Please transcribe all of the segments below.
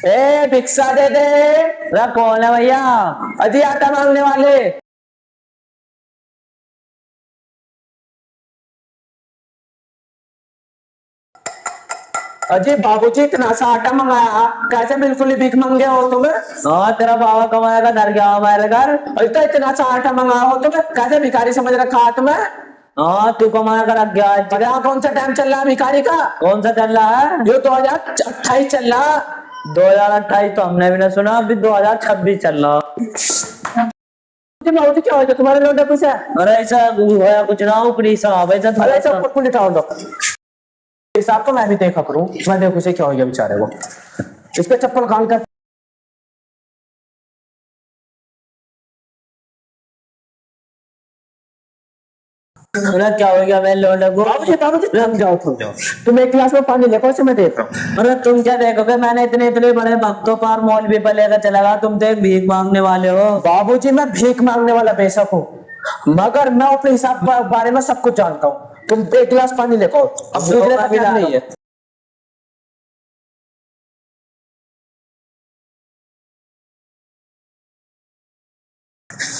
ए भिक्षा दे दे। अरे कौन है भैया? अजी आटा मांगने वाले। अजी बाबूजी इतना सा आटा मंगाया, कैसे बिल्कुल ही भीख मांगे हो तुम्हें? हाँ, तेरा बाबा कमाएगा, डर गया हमारे घर। अभी तो इतना सा आटा मंगाया हो तुम्हें, कैसे भिखारी समझ रखा है तुम्हें? हाँ, तू कमाएगा, डर गया। अरे यहाँ कौन सा टाइम चल रहा है भिखारी का? कौन सा चल रहा है? ये 2028 चल रहा। 2028 तो हमने भी ना सुना, अभी 2026 चल रहा। बाबूजी क्या हो गया तुम्हारे लौंडे कुछ है? अरे ऐसा होया कुछ ना, ऊपरी साहब ऐसा अरे ऐसा ऊपर लिटाओ दो हिसाब तो मैं भी देखा करूं। मैं देखो से क्या हो गया बेचारे को, इस पे चप्पल कान कर। अरे क्या हो गया मेरे लौंडे को? बाबूजी थम जाओ। तुम एक गिलास में पानी लेकर से मैं देख रहा हूँ। अरे तुम क्या देखोगे? मैंने इतने इतने बड़े भक्तों पर मौलवी पर लेकर चला गया, तुम तो एक भीख मांगने वाले हो। बाबूजी मैं भीख मांगने वाला बेशक हूँ, मगर मैं अपने हिसाब बारे में सब कुछ जानता हूँ। तुम एक गिलास पानी लेकर अब दूसरे का क्या नहीं है।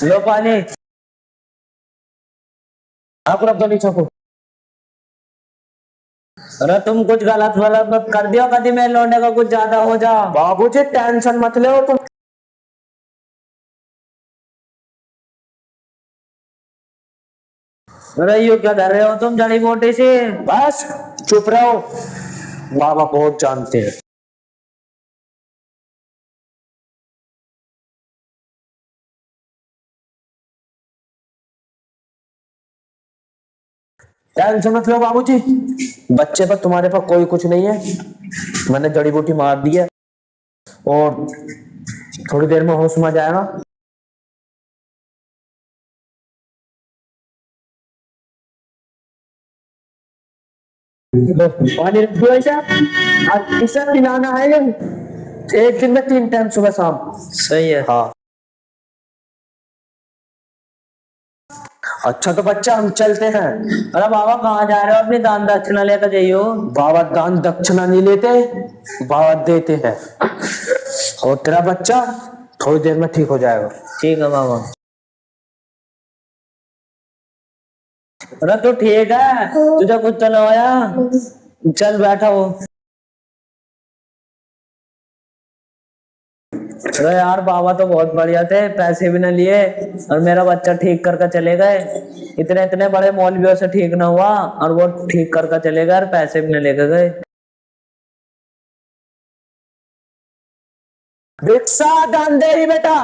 लो पानी। आप रख दो नीचे को। अरे तुम कुछ गलत गलत मत कर दियो, कभी मेरे लौंडे का कुछ ज्यादा हो जा। बाबूजी टेंशन मत लो तुम। अरे यू क्या कर रहे हो तुम जड़ी बूटी से? बस चुप रहो, बाबा बहुत जानते हैं। टेंशन मत लो बाबूजी, बच्चे पर तुम्हारे पास कोई कुछ नहीं है। मैंने जड़ी बूटी मार दी है और थोड़ी देर में होश में आ जाएगा। पानी रख दो ऐसा, और इसे पिलाना है एक दिन में 3 टाइम, सुबह शाम। सही है। हाँ अच्छा तो बच्चा हम चलते हैं। अरे बाबा कहाँ जा रहे हो? अपनी दान दक्षिणा लेकर जाइयो। बाबा दान दक्षिणा नहीं लेते, बाबा देते हैं। और तेरा बच्चा थोड़ी देर में ठीक हो जाएगा। ठीक है बाबा। अरे तो ठीक है, तुझे कुछ तो लवाया, चल बैठा हो। अरे यार बाबा तो बहुत बढ़िया थे, पैसे भी ना लिए और मेरा बच्चा ठीक करके चले गए। इतने इतने बड़े मौलवियों से ठीक ना हुआ और वो ठीक करके चले गए और पैसे भी ना लेके गए। भिक्षा दान दे ही बेटा।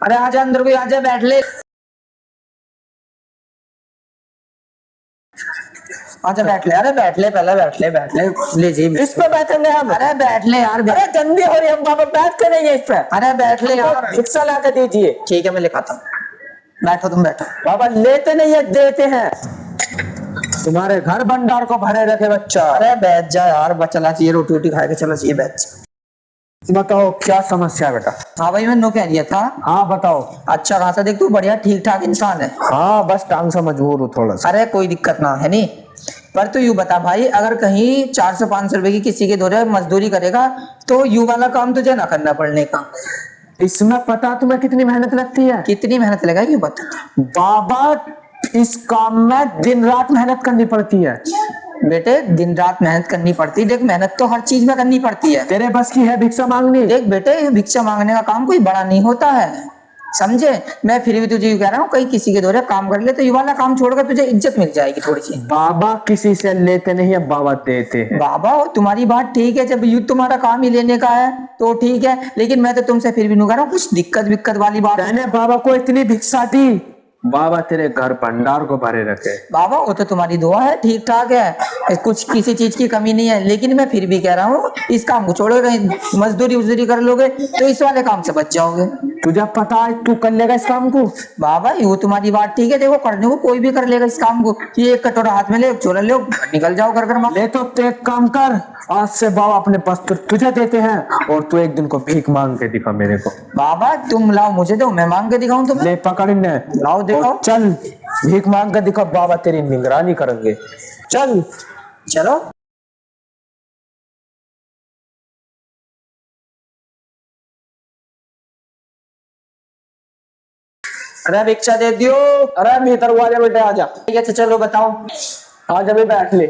अरे आजा अंदर कोई, आजा बैठ ले। आजा बैठ ले, अरे बैठ ले, पहले बैठ ले जी। इस पे बैठेंगे हम। अरे बैठ ले यार, अरे गंदी हो रही है, हम बाबा बैठ कर नहीं है इस पे। अरे बैठ ले यार। भिक्षा ला के दीजिए। ठीक है मैं लिखाता हूँ, बैठो तुम बैठो। बाबा लेते नहीं है, देते हैं। तुम्हारे घर भंडार को भरे रखे बच्चा। अरे बैठ जा यार, चला चाहिए, रोटी रोटी खा के चला चाहिए, बैठ जा। बताओ क्या समस्या है बेटा? हाँ भाई, मैं नो कह दिया था। हाँ बताओ। अच्छा खासा देख, तू बढ़िया ठीक ठाक इंसान है। हाँ बस टांग से मजबूर हूँ थोड़ा सा। अरे कोई दिक्कत ना है नहीं, पर तू यू बता भाई, अगर कहीं 400-500 रुपए की किसी के दौरे मजदूरी करेगा तो यू वाला काम तुझे ना करना पड़ने का। इसमें पता तुम्हें कितनी मेहनत लगती है? कितनी मेहनत लगा यू बता। बाबा इस काम में दिन रात मेहनत करनी पड़ती है। बेटे दिन रात मेहनत करनी पड़ती है, देख मेहनत तो हर चीज में करनी पड़ती है। तेरे बस की है भिक्षा मांगनी? देख बेटे, भिक्षा मांगने का काम कोई बड़ा नहीं होता है, समझे। मैं फिर भी तुझे कह रहा हूँ, कहीं किसी के दौरे काम कर ले तो ये वाला काम छोड़कर तुझे इज्जत मिल जाएगी थोड़ी सी। बाबा किसी से लेते नहीं है, बाबा देते हैं। बाबा तुम्हारी बात ठीक है, जब युद्ध तुम्हारा काम ही लेने का है तो ठीक है, लेकिन मैं तो तुमसे फिर भी नहीं कह रहा हूँ, कुछ दिक्कत वाली बात। मैंने बाबा को इतनी भिक्षा दी, बाबा तेरे घर भंडार को भरे रखे। बाबा वो तो तुम्हारी दुआ है, ठीक ठाक है, कुछ किसी चीज की कमी नहीं है, लेकिन मैं फिर भी कह रहा हूँ, इस काम को छोड़ोगे, मजदूरी कर लोगे तो इस वाले काम से बच जाओगे। तुझे पता है तू कर लेगा इस काम को? बाबा वो तुम्हारी बात ठीक है, देखो करने को कोई भी कर लेगा इस काम को। ये एक कटोरा हाथ में ले, चोला ले, निकल जाओ घर घर। ले तो तू एक काम कर, आज से बाबा अपने वस्त्र तुझे देते हैं और तू एक दिन को भीख मांग के दिखा मेरे को। बाबा तुम लाओ मुझे दो, मैं मांग के दिखाऊं तुम्हें? ले पकड़ ने, लाओ देखो। चल भीख मांग के दिखा, बाबा तेरी निगरानी करेंगे। चल चलो। अरे भिक्षा दे दियो। अरे भीतर को आजा बेटे आजा। ठीक है चलो बताओ। आज अभी बैठ ले।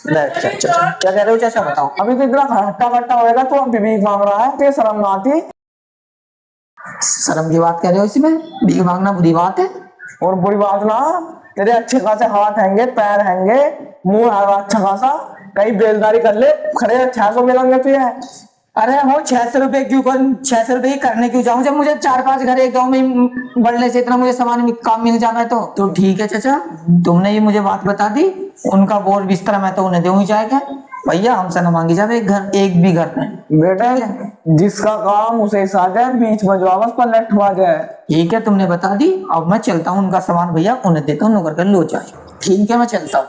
बैठ चाचा, क्या कह रहे हो चाचा बताओ। अभी तो इतना हट्टा कट्टा होएगा तो अभी भीख मांग रहा है, तेरे शर्म ना आती? शर्म की बात कह रहे हो इसमें, भीख मांगना बुरी बात है। और बुरी बात ना, तेरे अच्छे खासे हाथ हैंगे, पैर हैंगे, मुंह है अच्छा खासा, कहीं बेलदारी कर ले, खड़े 600 मिलेंगे तुझे। अरे हो 600 रुपए क्यों कर, 600 रुपए ही करने क्यों जाऊं जब मुझे 4-5 घर एक गांव में बढ़ने से इतना मुझे सामान काम मिल जाना है। तो ठीक है चाचा, तुमने ये मुझे बात बता दी, उनका बोर बिस्तर मैं तो उन्हें दूं ही जाएगा। भैया हमसे न मांगी जावे एक भी घर नहीं। बेटे जिसका काम उसे साथ है, बीच में जो आवाज पर लठवा जाए। ठीक है तुमने बता दी, अब मैं चलता हूँ, उनका सामान भैया उन्हें देता हूँ, नौकर कर लो जाए। ठीक है मैं चलता हूँ।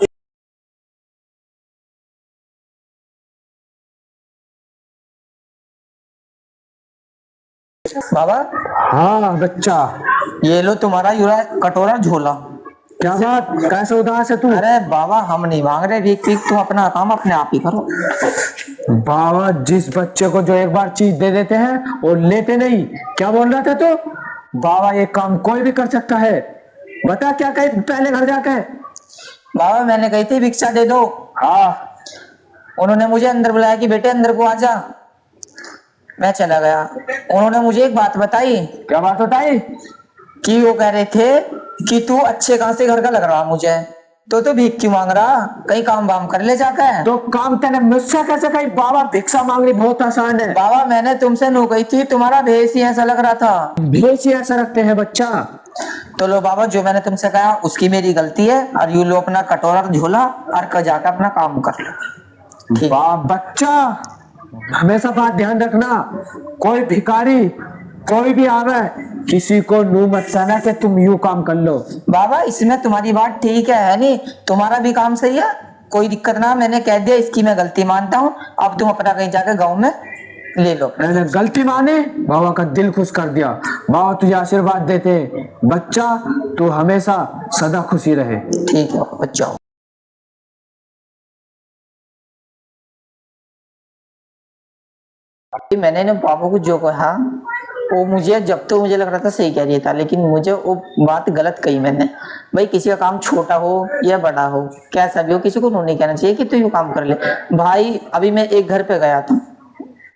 बाबा हाँ बच्चा, ये लो तुम्हारा यूरा कटोरा झोला। क्या बात, कैसे उदास है तू? अरे बाबा हम नहीं मांग रहे भीख भीख, तुम अपना काम अपने आप ही करो। बाबा जिस बच्चे को जो एक बार चीज दे देते हैं और लेते नहीं, क्या बोल रहा था तू? बाबा ये काम कोई भी कर सकता है। बता क्या कहे पहले घर जाके। बाबा मैंने कही थी भिक्षा दे दो, हाँ उन्होंने मुझे अंदर बुलाया कि बेटे अंदर को आजा। मैं चला गया। उन्होंने मुझे एक बात बताई क्या बात बताई? कि वो कह रहे थे कि तू अच्छे खासे घर का लग रहा मुझे, तो भीख क्यों मांग रहा, कहीं काम वाम कर ले जाकर। तो काम तेने मुझसे कैसे कही? बाबा भिक्षा मांगनी बहुत आसान है। बाबा मैंने तुमसे नो कही थी, तुम्हारा भेस ही ऐसा लग रहा था। भेस ही ऐसा रखते हैं बच्चा। तो लो बाबा जो मैंने तुमसे कहा उसकी मेरी गलती है, और यू लो अपना कटोरा झोला और जाकर अपना काम कर लो। ठीक। वाह बच्चा, हमेशा बात ध्यान रखना, कोई भिखारी कोई भी आवे किसी को नू मत कहना कि तुम यूं काम कर लो। बाबा इसमें तुम्हारी बात ठीक है नहीं, तुम्हारा भी काम सही है, कोई दिक्कत ना, मैंने कह दिया, इसकी मैं गलती मानता हूँ। अब तुम अपना कहीं जाकर गांव में ले लो। मैंने गलती मानी, बाबा का दिल खुश कर दिया। बाबा तुझे आशीर्वाद देते, बच्चा तू हमेशा सदा खुशी रहे। ठीक है बच्चा। मैंने ना पापा को जो कहा वो मुझे जब तो मुझे लग रहा था सही कह रही था, लेकिन मुझे वो बात गलत कही मैंने। भाई किसी का काम छोटा हो या बड़ा हो, कैसा भी हो, किसी को नहीं कहना चाहिए कि तू ये काम कर ले। भाई अभी मैं एक घर पे गया था,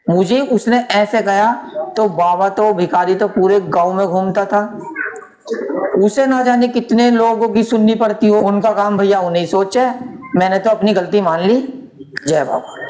मुझे उसने ऐसे कहा, तो बाबा तो भिखारी तो पूरे गांव में घूमता था, उसे ना जाने कितने लोगों की सुननी पड़ती हो, उनका काम भैया उन्हें सोचा। मैंने तो अपनी गलती मान ली। जय बाबा।